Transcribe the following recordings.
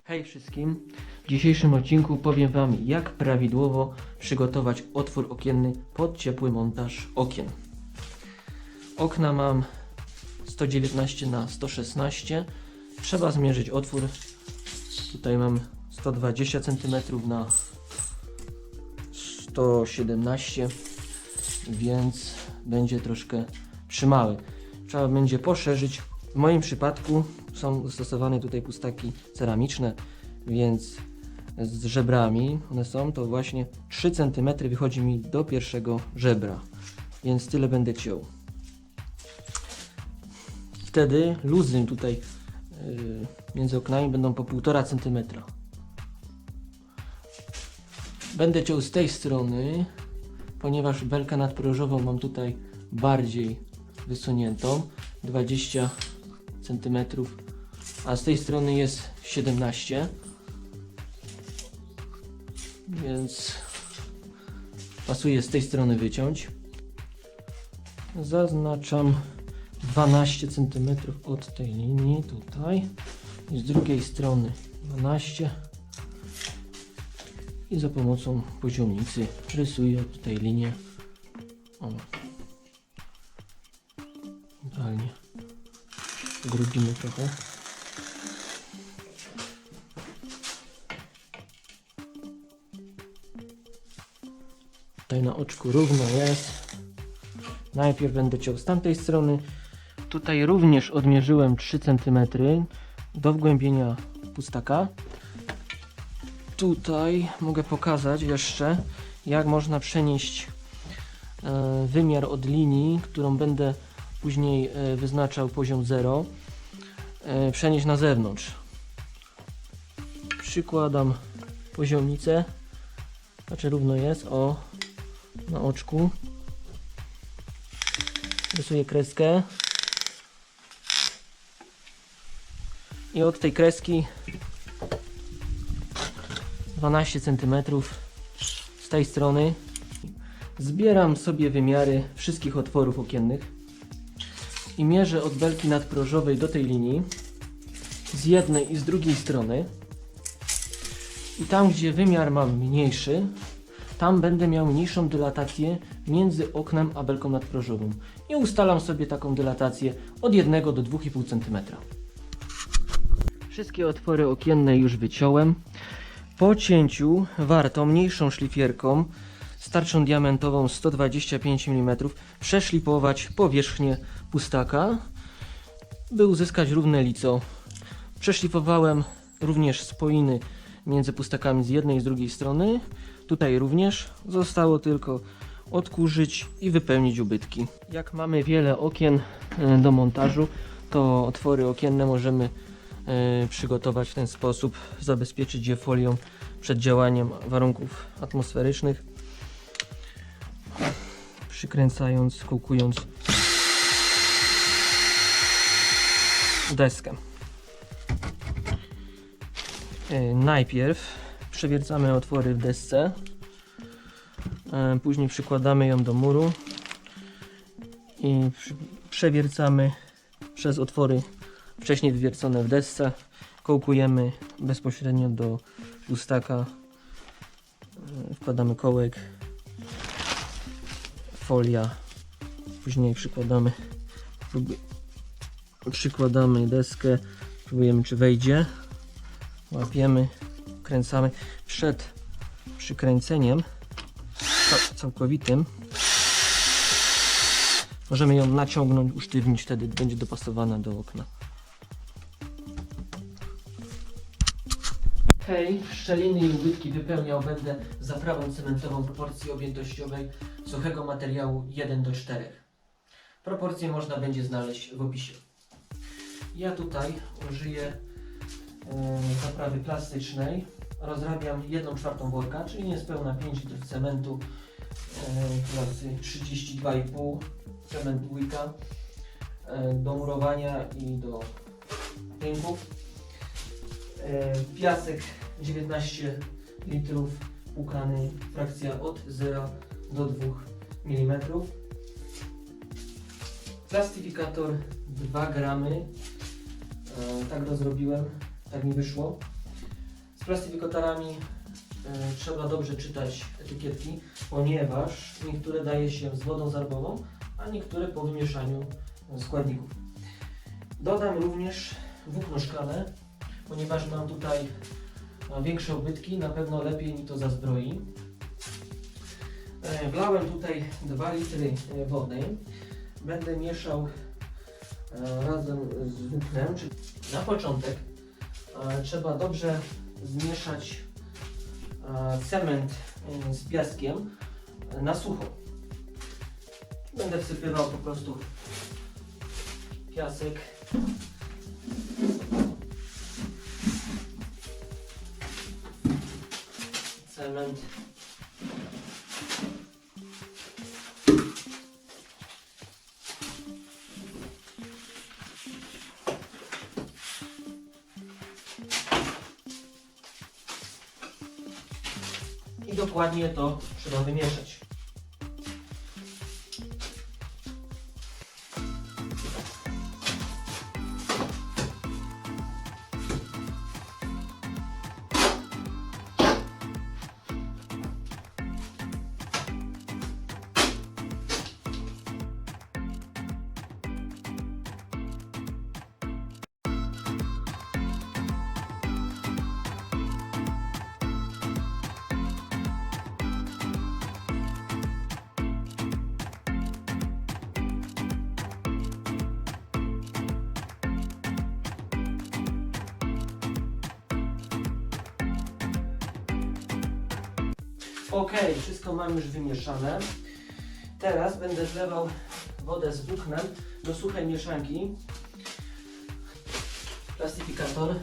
Hej wszystkim! W dzisiejszym odcinku powiem Wam, jak prawidłowo przygotować otwór okienny pod ciepły montaż okien. Okna mam 119 na 116. Trzeba zmierzyć otwór. Tutaj mam 120 cm na 117, więc będzie troszkę przymały. Trzeba będzie poszerzyć. W moim przypadku są zastosowane tutaj pustaki ceramiczne, więc z żebrami one są, to właśnie 3 cm wychodzi mi do pierwszego żebra, więc tyle będę ciął. Wtedy luzy tutaj między oknami będą po 1,5 cm. Będę ciął z tej strony, ponieważ belkę nadprężową mam tutaj bardziej wysuniętą, 20 cm, a z tej strony jest 17, więc pasuje z tej strony wyciąć. Zaznaczam 12 cm od tej linii tutaj i z drugiej strony 12 i za pomocą poziomnicy rysuję tutaj linię. O. Idealnie. Grudzimy trochę. Tutaj na oczku równo jest. Najpierw będę ciął z tamtej strony. Tutaj również odmierzyłem 3 cm do wgłębienia pustaka. Tutaj mogę pokazać jeszcze, jak można przenieść wymiar od linii, którą będę później wyznaczał poziom 0, przenieść na zewnątrz. Przykładam poziomnicę, znaczy równo jest, o, na oczku. Rysuję kreskę i od tej kreski 12 cm z tej strony zbieram sobie wymiary wszystkich otworów okiennych i mierzę od belki nadprężowej do tej linii z jednej i z drugiej strony, i tam, gdzie wymiar mam mniejszy, tam będę miał mniejszą dylatację między oknem a belką nadprężową i ustalam sobie taką dylatację od 1 do 2,5 cm. Wszystkie otwory okienne już wyciąłem. Po cięciu warto mniejszą szlifierką z tarczą diamentową 125 mm przeszlifować powierzchnię pustaka, by uzyskać równe lico. Przeszlifowałem również spoiny między pustakami z jednej i z drugiej strony. Tutaj również zostało tylko odkurzyć i wypełnić ubytki. Jak mamy wiele okien do montażu, to otwory okienne możemy przygotować w ten sposób, zabezpieczyć je folią przed działaniem warunków atmosferycznych, przykręcając, kołkując deskę. Najpierw przewiercamy otwory w desce, później przykładamy ją do muru i przewiercamy przez otwory wcześniej wywiercone w desce, kołkujemy bezpośrednio do pustaka, wkładamy kołek, folia, później przykładamy deskę, próbujemy, czy wejdzie, łapiemy, kręcamy. Przed przykręceniem całkowitym możemy ją naciągnąć, usztywnić, wtedy będzie dopasowana do okna. Szczeliny i ubytki wypełniał będę zaprawą cementową proporcji objętościowej suchego materiału 1:4. Proporcje można będzie znaleźć w opisie. Ja tutaj użyję zaprawy plastycznej. Rozrabiam 1/4 worka, czyli niespełna 5 litrów cementu klasy 32,5, cement dwójka, do murowania i do tynków. Piasek 19 litrów płukany, frakcja od 0 do 2 mm. Plastyfikator 2 gramy. Tak go zrobiłem, tak mi wyszło. Z plastyfikatorami trzeba dobrze czytać etykietki, ponieważ niektóre daje się z wodą zarbową, a niektóre po wymieszaniu składników. Dodam również włókno szklane, ponieważ mam tutaj większe ubytki, na pewno lepiej mi to zazbroi. Wlałem tutaj 2 litry wody. Będę mieszał razem z włóknem. Na początek trzeba dobrze zmieszać cement z piaskiem na sucho. Będę wsypywał po prostu piasek. Cement. I dokładnie to trzeba wymieszać. Ok, wszystko mam już wymieszane. Teraz będę wlewał wodę z włóknem do suchej mieszanki. Plastyfikator.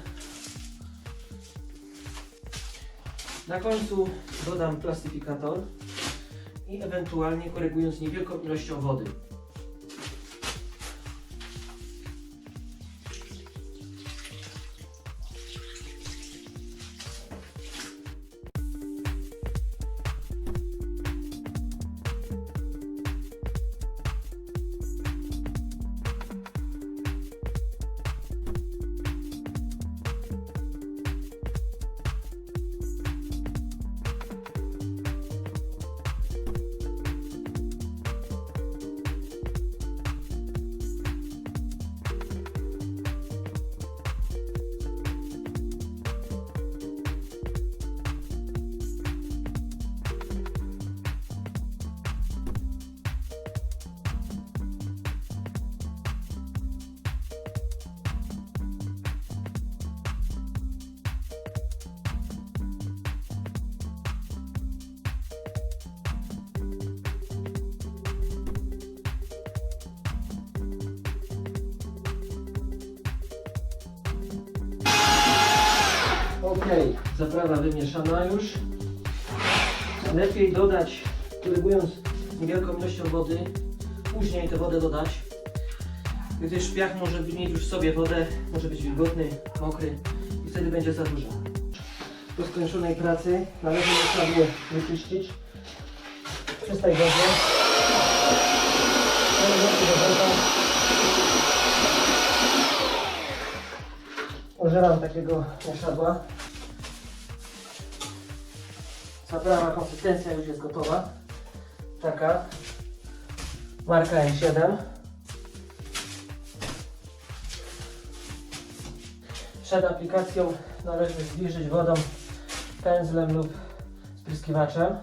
Na końcu dodam plastyfikator i ewentualnie korygując niewielką ilością wody. Ok, zaprawa wymieszana już. Lepiej dodać, korygując niewielką ilością wody, później tę wodę dodać, gdyż piach może mieć już w sobie wodę, może być wilgotny, mokry i wtedy będzie za dużo. Po skończonej pracy należy dokładnie wyczyścić. Przestań wodę. Używam takiego mieszadła. Zaprawa, konsystencja już jest gotowa. Taka. Marka M7. Przed aplikacją należy zbliżyć wodą, pędzlem lub spryskiwaczem.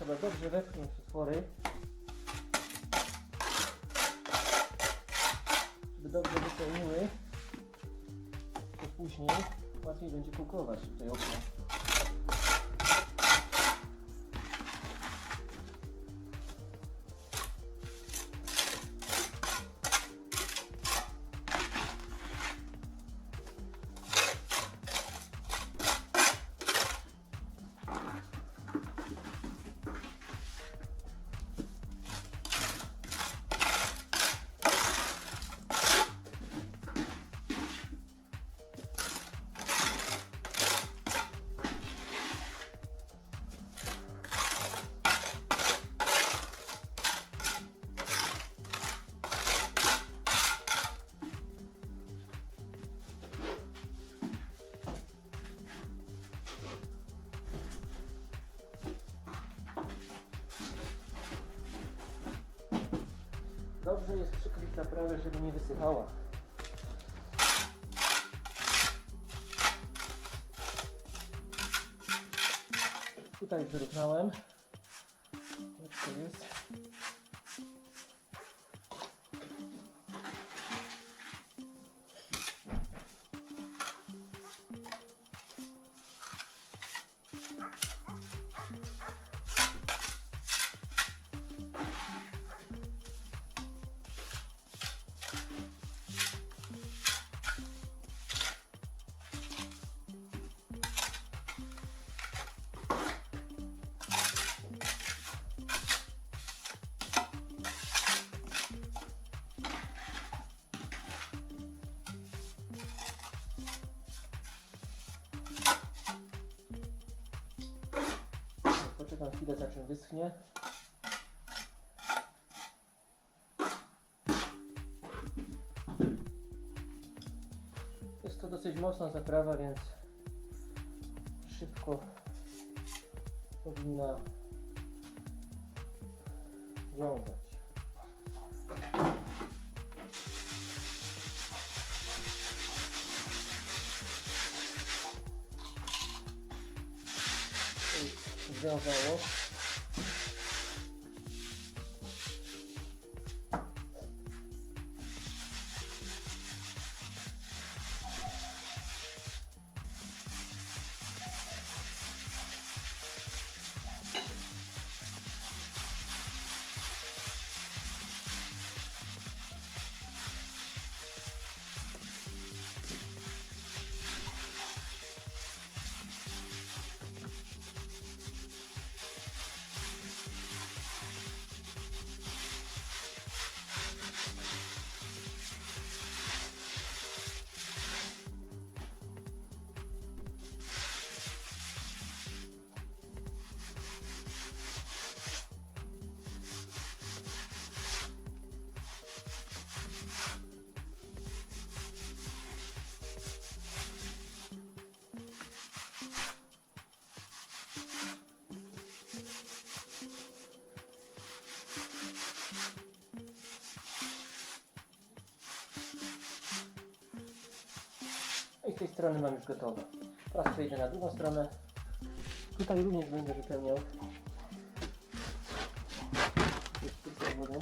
trzeba dobrze wepchnąć otwory, żeby dobrze wypełniły, to później łatwiej będzie kółkować tutaj okno. Dobrze jest przykryć naprawę, żeby nie wysychała. Tutaj wyrównałem. Jak to jest? Poczekam chwilę, za czym wyschnie. Jest to dosyć mocna zaprawa, więc szybko powinna wiązać. Związało. I z tej strony mam już gotowe. Teraz przejdę na drugą stronę. Tutaj również będę wypełniał. Jest tylko wodą.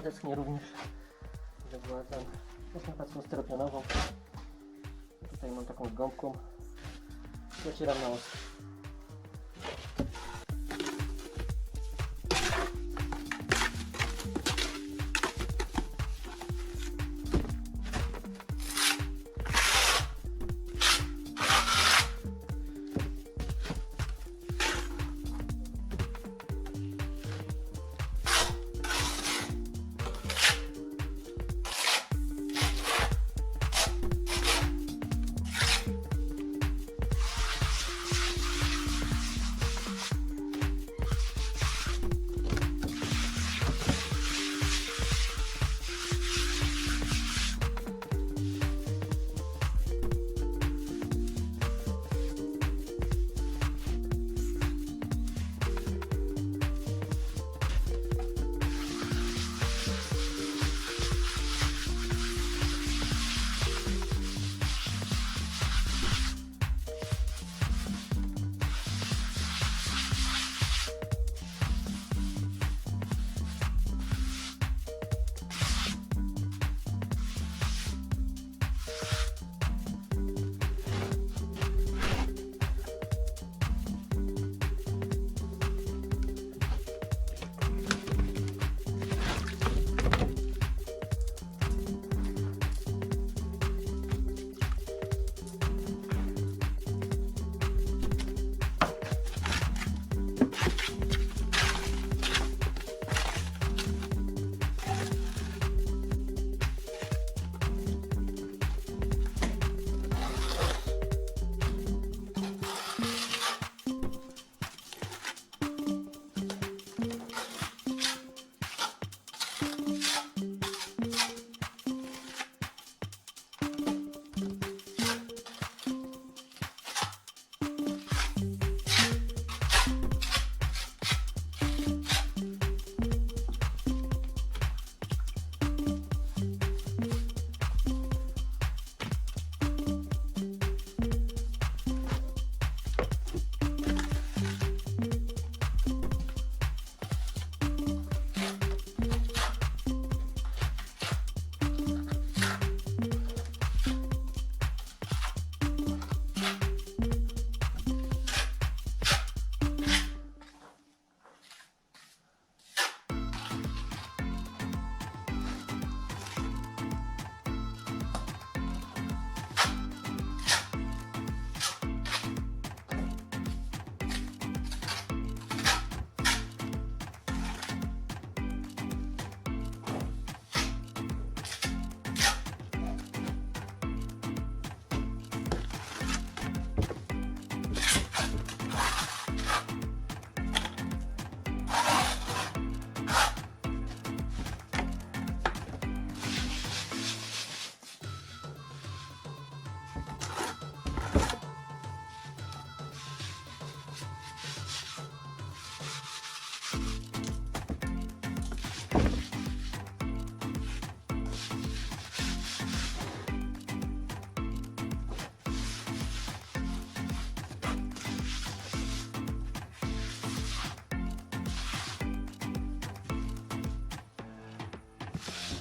Odeschnie również. Wygładzam. Jestem packą styropianową. Tutaj mam taką z gąbką. Zacieram na ostro.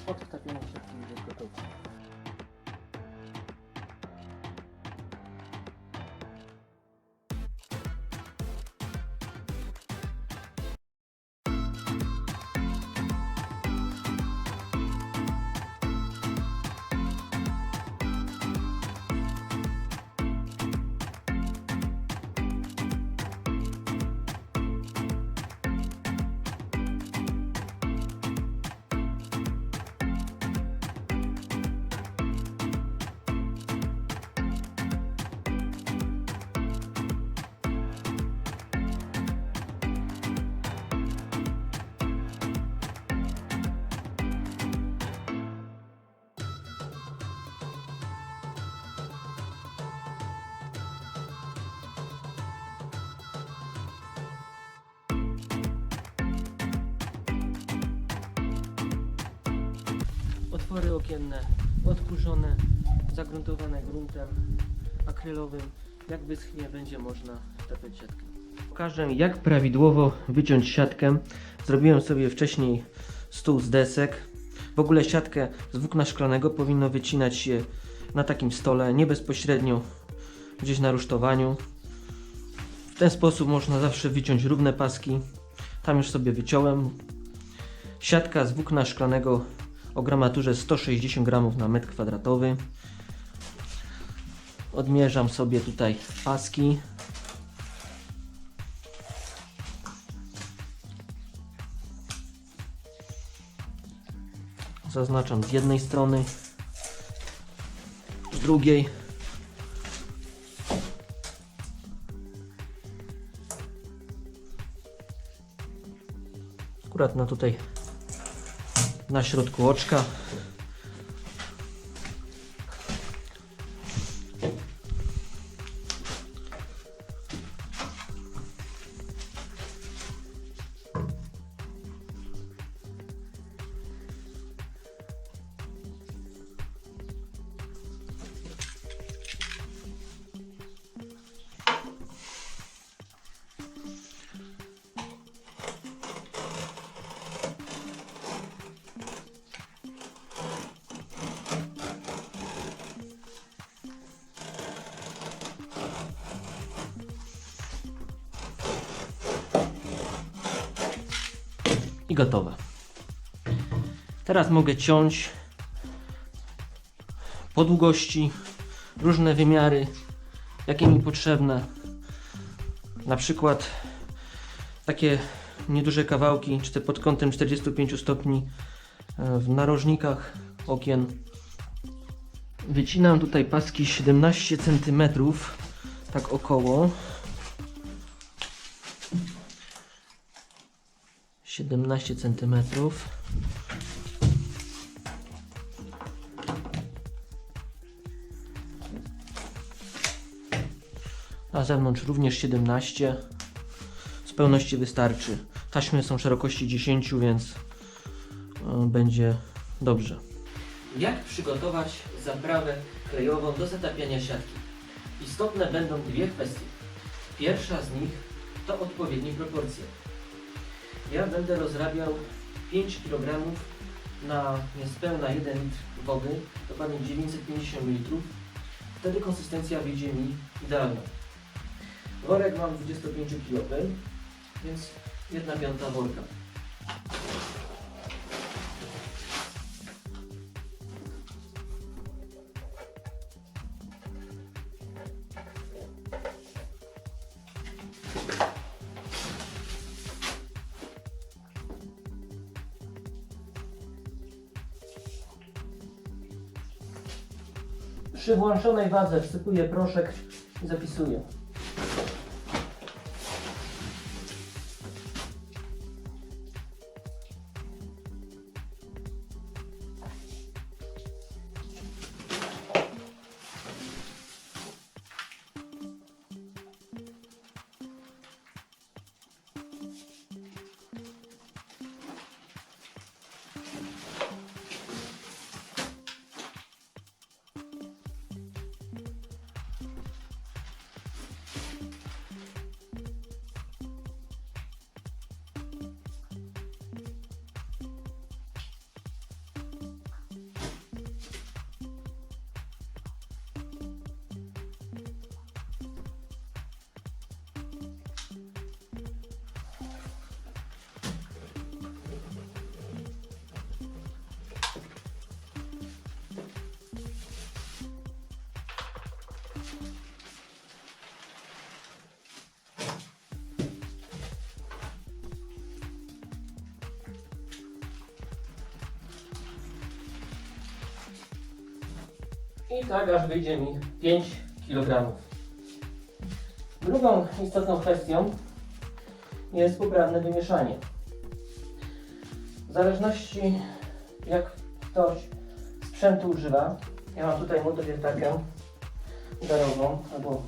Odstawienie siatki jest gotowe. Otwory okienne odkurzone, zagruntowane gruntem akrylowym. Jak wyschnie, będzie można tapiać siatkę. Pokażę, jak prawidłowo wyciąć siatkę. Zrobiłem sobie wcześniej stół z desek. W ogóle siatkę z włókna szklanego powinno wycinać się na takim stole, nie bezpośrednio gdzieś na rusztowaniu. W ten sposób można zawsze wyciąć równe paski. Tam już sobie wyciąłem. Siatka z włókna szklanego o gramaturze 160 gramów na metr kwadratowy. Odmierzam sobie tutaj paski. Zaznaczam z jednej strony, z drugiej. Akurat tutaj na środku oczka. I gotowe. Teraz mogę ciąć po długości, różne wymiary, jakie mi potrzebne. Na przykład takie nieduże kawałki, czy te pod kątem 45 stopni w narożnikach okien. Wycinam tutaj paski 17 cm, tak około. 17 cm. Na zewnątrz również 17. W zupełności wystarczy. Taśmy są szerokości 10, więc będzie dobrze. Jak przygotować zaprawę klejową do zatapiania siatki? Istotne będą dwie kwestie. Pierwsza z nich to odpowiednie proporcje. Ja będę rozrabiał 5 kg na niespełna 1 litr wody, dokładnie 950 ml. Wtedy konsystencja wyjdzie mi idealna. Worek mam 25-kilowy, więc 1/5 worka. Przy włączonej wadze wsypuję proszek i zapisuję. I tak aż wyjdzie mi 5 kg. Drugą istotną kwestią jest poprawne wymieszanie. W zależności jak ktoś sprzętu używa, ja mam tutaj młotowiertarkę udarową albo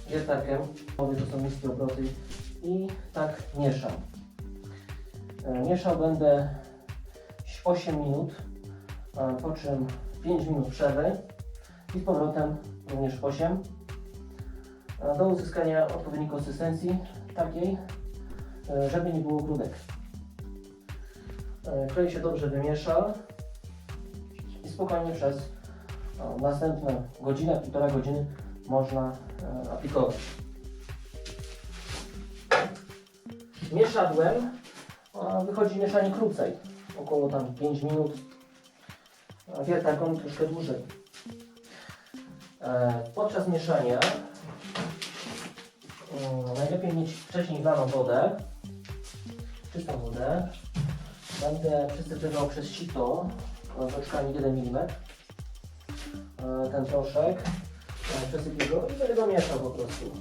wiertarkę, to są niskie obroty i tak mieszam. Mieszał będę 8 minut, po czym 5 minut przerwy i z powrotem również 8 do uzyskania odpowiedniej konsystencji, takiej, żeby nie było grudek. Klej się dobrze wymiesza spokojnie przez następne godzinę, półtora godziny można aplikować. Mieszadłem wychodzi mieszanie krócej, około tam 5 minut, a wiertarką troszkę dłużej. Podczas mieszania najlepiej mieć wcześniej wlaną wodę, czystą wodę. Będę przesypywał przez sito boczkami 1 mm ten proszek, przesypię go i będę go mieszał po prostu.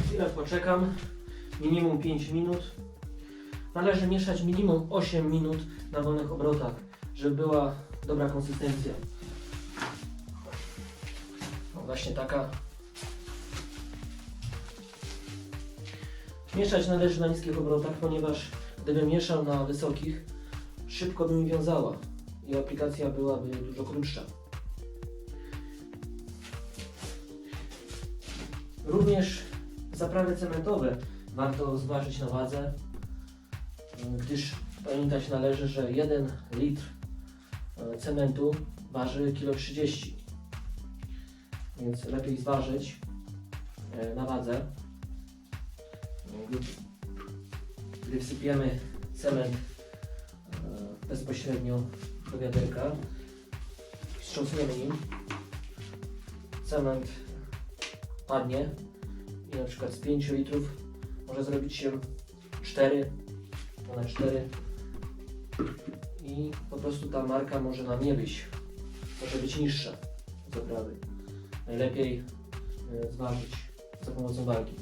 Chwilę poczekam, minimum 5 minut. Należy mieszać minimum 8 minut na wolnych obrotach, żeby była dobra konsystencja. No właśnie taka. Mieszać należy na niskich obrotach, ponieważ gdybym mieszał na wysokich, szybko by mi wiązała i aplikacja byłaby dużo krótsza. Również zaprawy cementowe warto zważyć na wadze, gdyż pamiętać należy, że 1 litr cementu waży 1,30 kg, więc lepiej zważyć na wadze. Gdy wsypiemy cement bezpośrednio do wiaderka, wstrząsniemy nim, cement padnie i na przykład z 5 litrów może zrobić się 4, ponad 4 i po prostu ta marka może nam nie wyjść, może być niższa z oprawy. Najlepiej zważyć za pomocą wagi.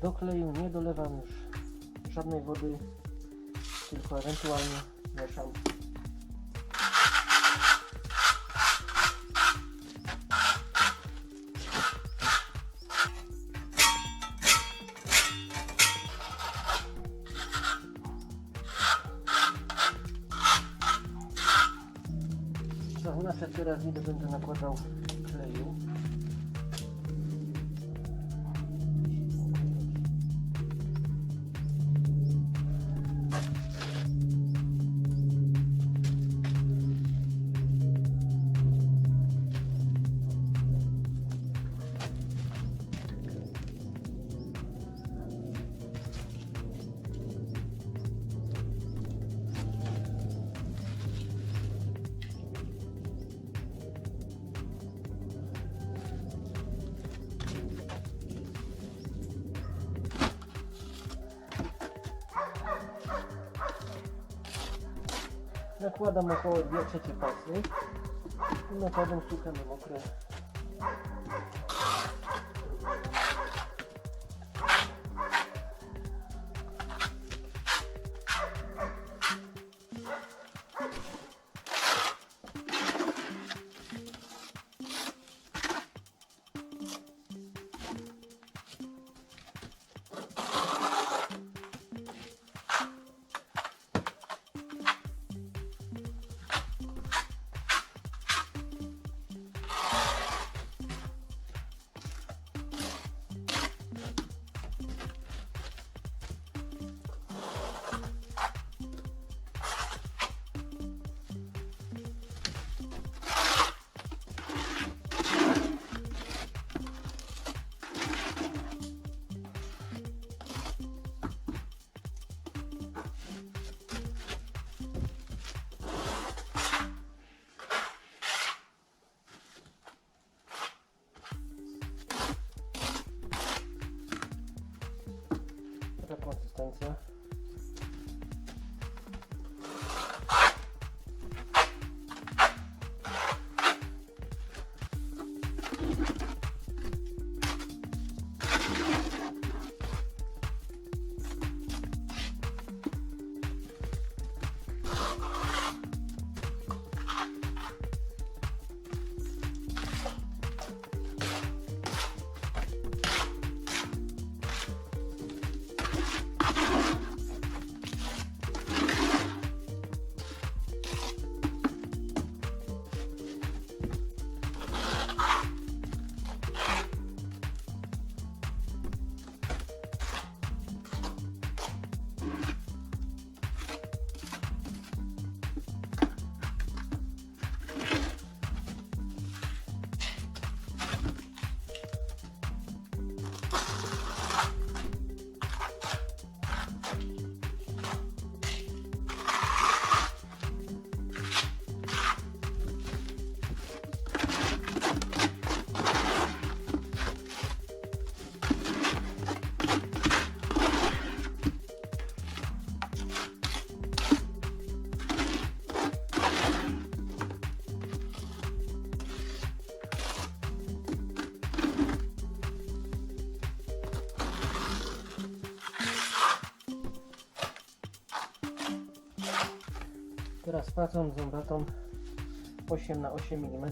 Do kleju nie dolewam już żadnej wody, tylko ewentualnie mieszam. Na trzeci raz nie będę nakładał kleju. Nakładam około 2/3 pasy i nakładam suche na mokre. Taka konsystencja. Teraz pacą zębatą 8 na 8 mm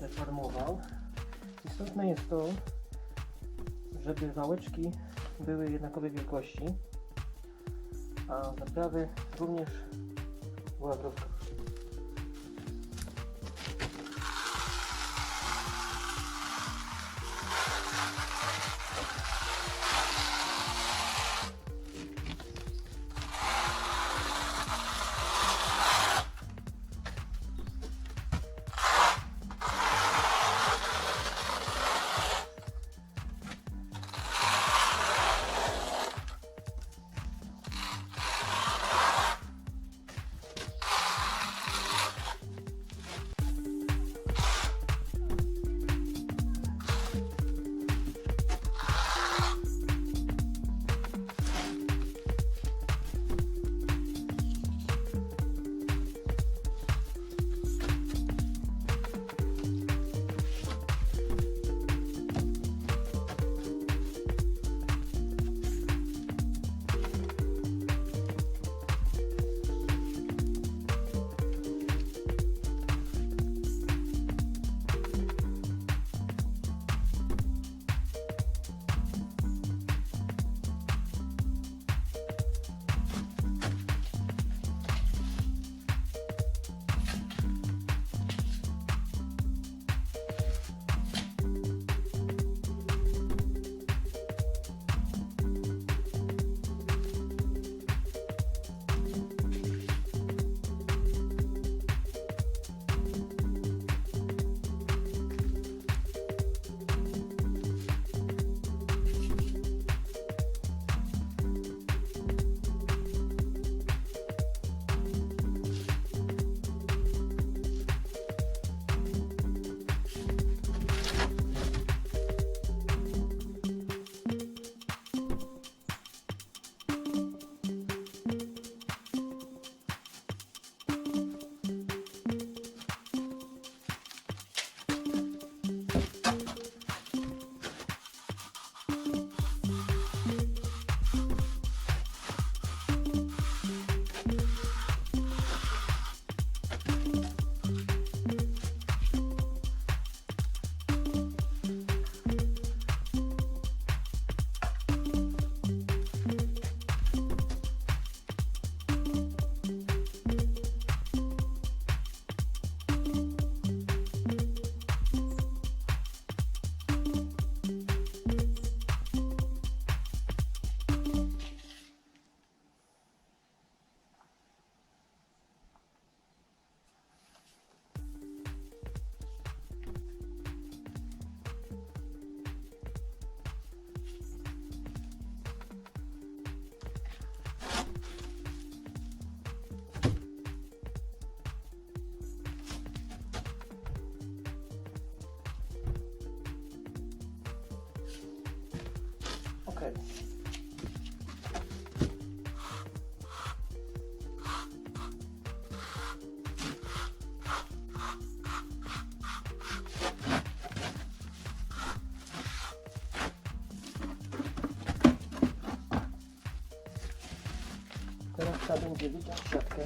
deformował. Istotne jest to, żeby wałeczki były jednakowej wielkości, a zaprawy również była wrotka. Ok. Teraz trzeba będzie wyciąć siatkę.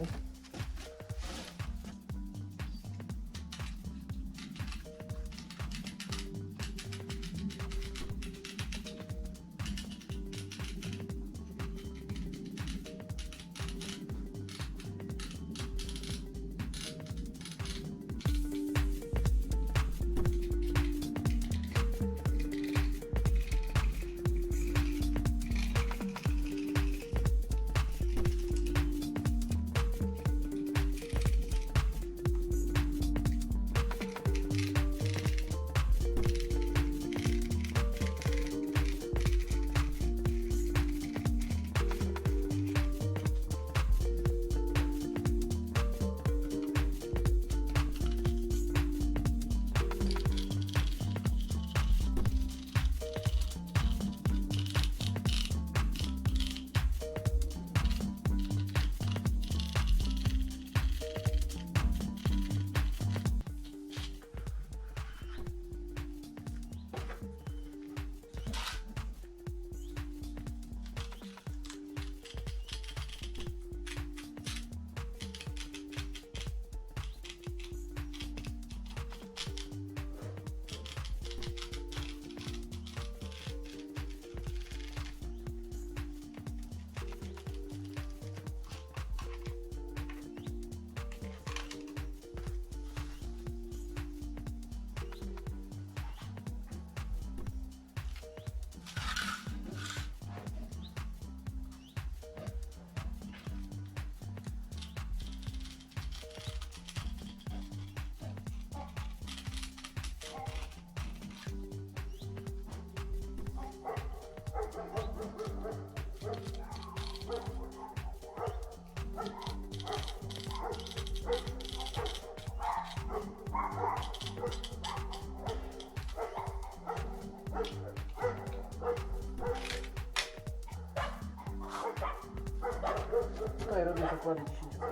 Tutaj robię zakłady 10 cm.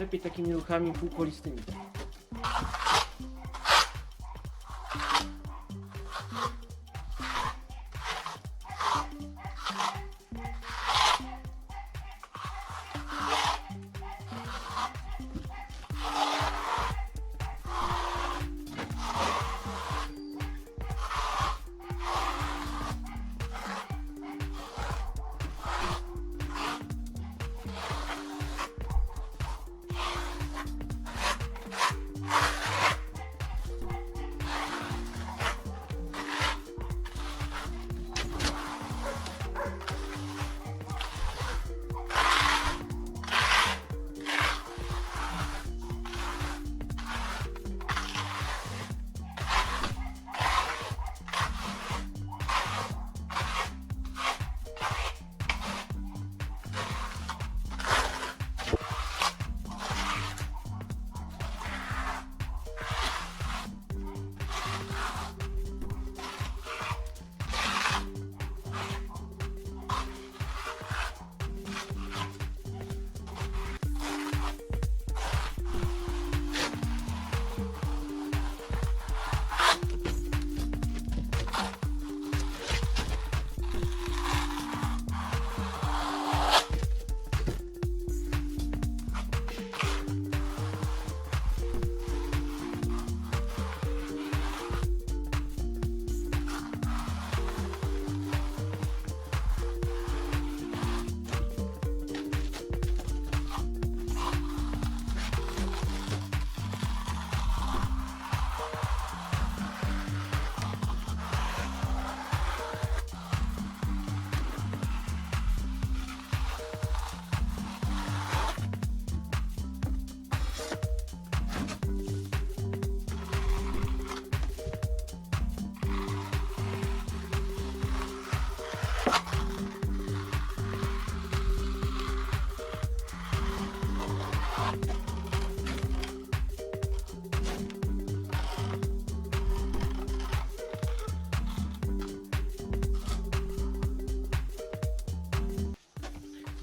Lepiej takimi ruchami półkolistymi.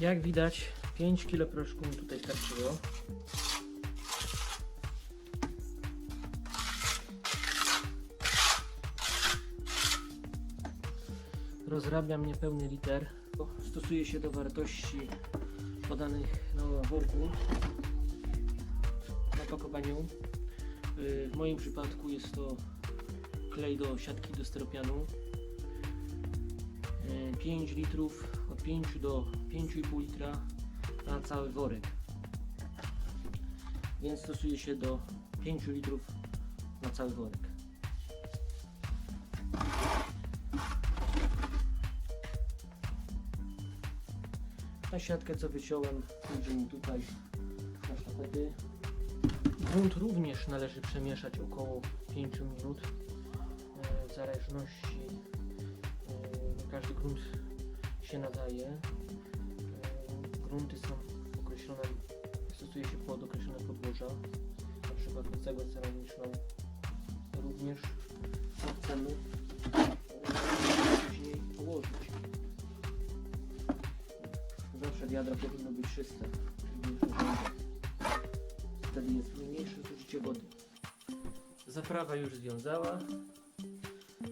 Jak widać 5 kg proszku mi tutaj starczyło. Rozrabiam niepełny liter. Stosuję się do wartości podanych na worku na pakowaniu. W moim przypadku jest to klej do siatki do styropianu. 5 litrów, od 5 do 5,5 litra na cały worek. Więc stosuję się do 5 litrów na cały worek. Na siatkę, co wyciąłem, pójdzie mi tutaj na sztafety. Grunt również należy przemieszać około 5 minut. W zależności, każdy grunt się nadaje. Grunty są określone, stosuje się pod określone podłoża, na przykład pod cegłę ceramiczną. Również co chcemy później położyć. Zawsze wiadro powinno być czyste, czyli wtedy jest mniejsze zużycie wody. Zaprawa już związała,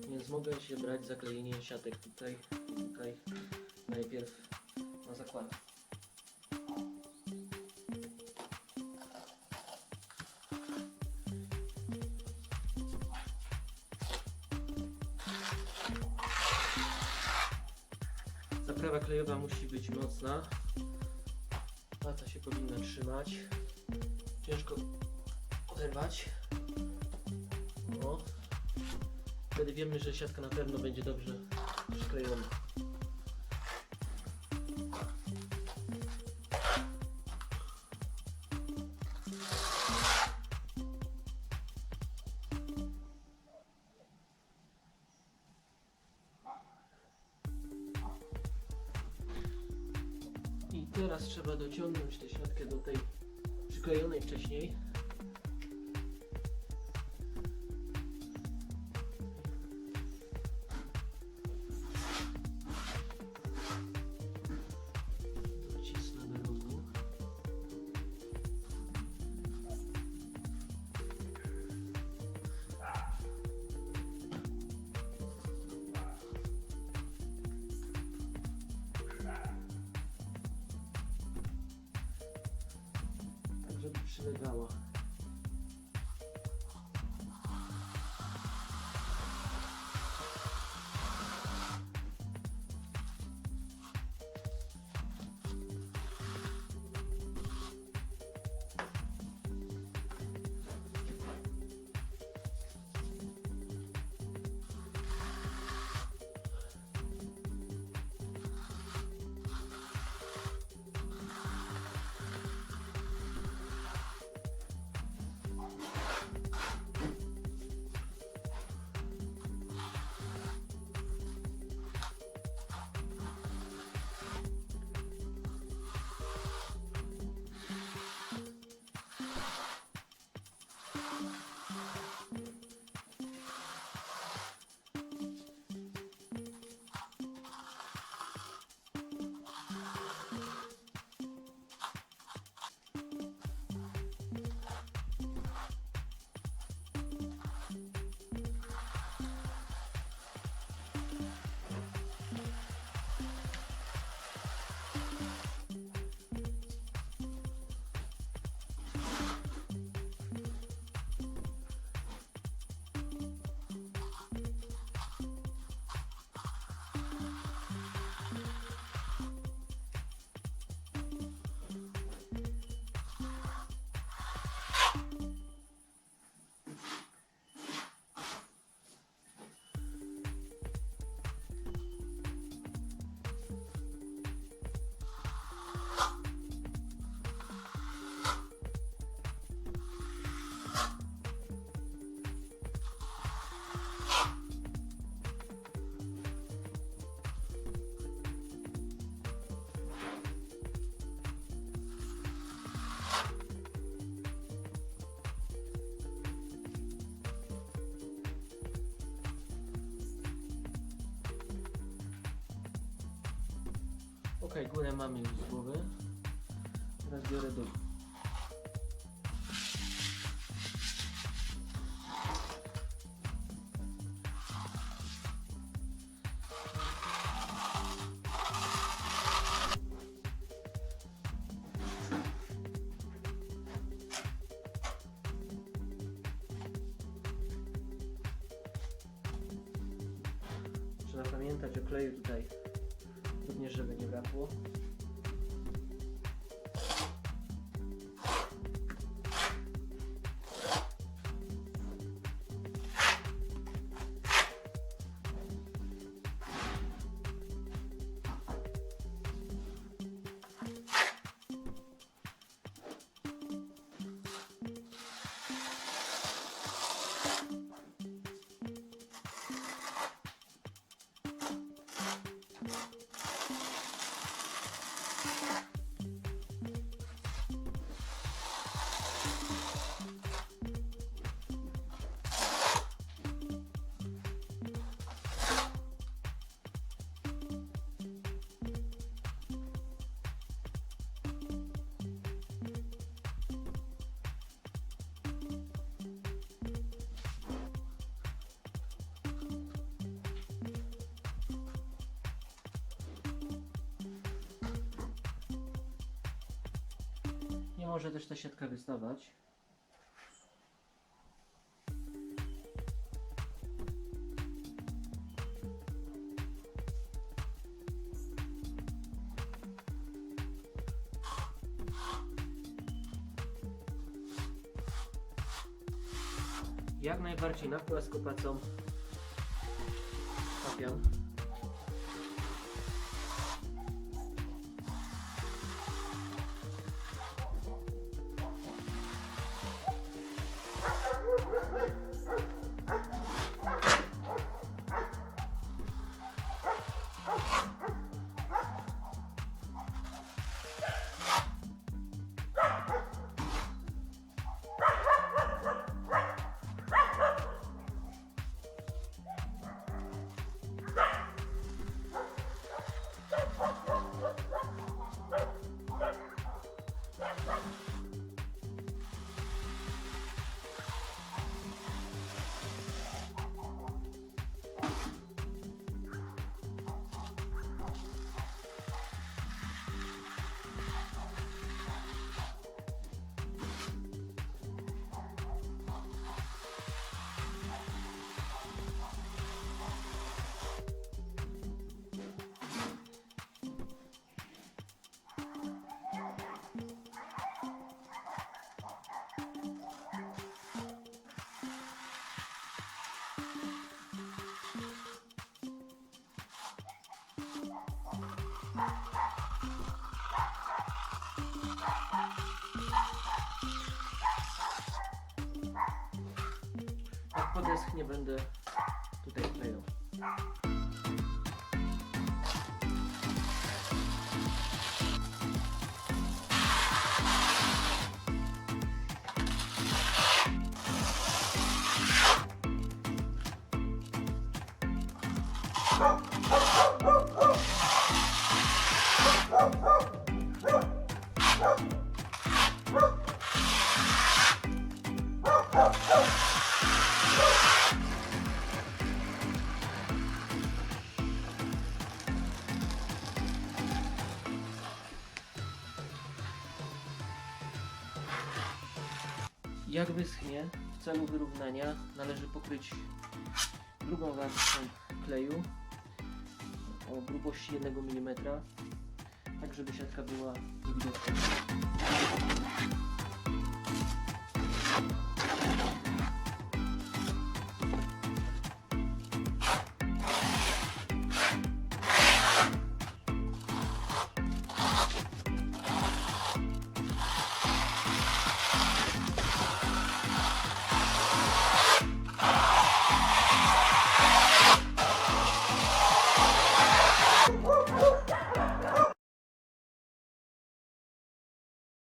więc mogę się brać za klejenie siatek tutaj najpierw na zakładkę. Zaprawa klejowa musi być mocna. Pata się powinna trzymać. Ciężko oderwać. No. Wtedy wiemy, że siatka na pewno będzie dobrze przyklejona. I teraz trzeba dociągnąć tę siatkę do tej przyklejonej wcześniej. Docisnę do rogu. Tak, żeby przylegała. Ok, górę mamy już z głowy. Teraz biorę dół. Trzeba pamiętać o kleju tutaj, również żeby nie brakło. Nie może też ta siatka wystawać. Jak najbardziej na płaskopacą stawiam. Jak podeschnie, będę tutaj kleją. Jak wyschnie, w celu wyrównania należy pokryć drugą warstwą kleju o grubości 1 mm, tak żeby siatka była niewidoczna.